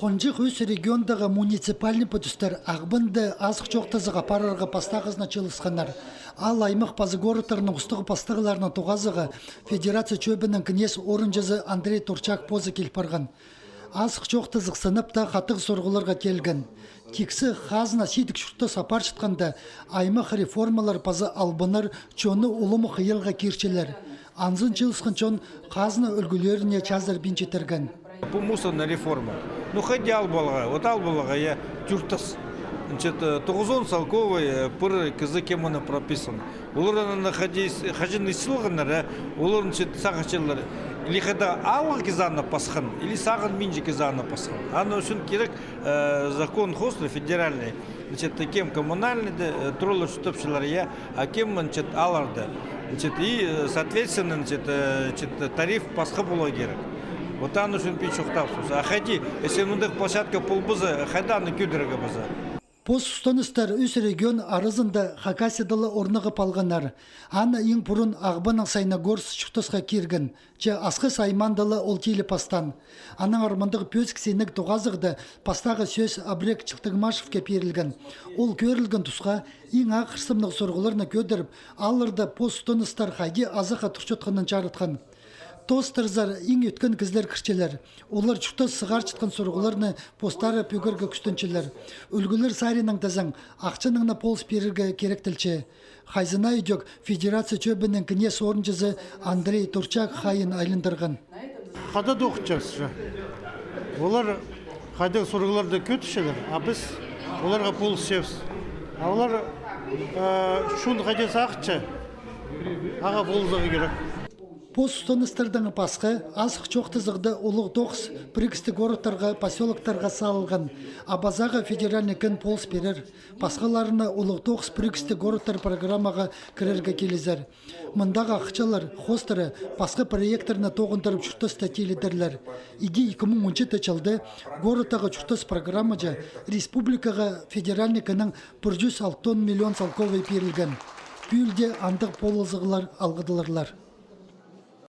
Хонжих өз региондағы муниципальный пөтістер ағбынды азық жоқтызыға парарға пастағызына чылысқанар. Ал аймақ пазы городтарының ұстығы пастығыларының туғазыға федерация чөбінің кінес орынжызы Андрей Турчак позы келпарған. Азық жоқтызық сыныпта қатық сорғыларға келген. Тексі хазына сейдік шұртты сапар шытқанда аймақ реформалар пазы албыныр чоны ұлымы қиылға керчелер. Анзын чылысқын чон қазына үлгілеріне чазыр бенчетерген. Мусорная реформа. Ну, ходял было, вот албалага я тюртас. Значит, тугузон салковый пыр кызы кемона прописан. Улар на хажинный силганара, улар значит сагачылар. Или когда алга кизана пасхан, или саган минджи кизана пасхан. Оно очень керек закон хостный федеральный. Значит, кем коммунальный троллы штопшилар я, а кем значит аларда. Значит, и соответственно значит тариф пасха было керек. Вот там нужен пичухтавсус. А ходи, если нудых площадка полбуза, хода на кюдерга база. Постстоныстар өз регион арызында хакасидалы орныға палғанар. Ана ең бұрын ағбаның сайна горс шықтысқа керген. Жа асқы саймандалы ол тейлі пастан. Аның армандығы пөз кісенік тұғазығды пастағы сөз абрек Чықтығмашевке перілген. Ол көрілген тұсқа ең ақырсымның сұрғыларына көдіріп, алырда постстоныстар хайге азыға тұршытқанын жарытқан. Тостырзар ең өткен кізлер кірчелер. Олар чүкті сығар чытқан сұрғыларыны постары пөгіргі күстінчелер. Үлгілер сайрының тазаң, ақчыныңна полс періргі керектілче. Хайзына үйдек федерация чөбінің кінес орынжызы Андрей Турчак хайын айлындырған. Қада доқытчақсы жа. Олар қайдағы сұрғыларды көтішелер, а біз оларға полс севс. А олар шун қайдесі ақытча, аға ползығы керек. Постстоныстардың пасқы азық жоқтызығды ұлық тоқс пригісті городтарға, поселоктарға салылған. Абазаға федеральный күн полс берер. Пасқаларына ұлық тоқс пригісті городтар программаға кірерге келезер. Мұндағы ақчалар, хостары пасқы проекторына тоғындырып жұқтыз тәтеледірлер. Иге 2017 жылды городтағы жұқтыз программаға республикаға федеральный күнің 160 миллион салковый берілген. Пүлде андық полызығылар алғыдыларлар.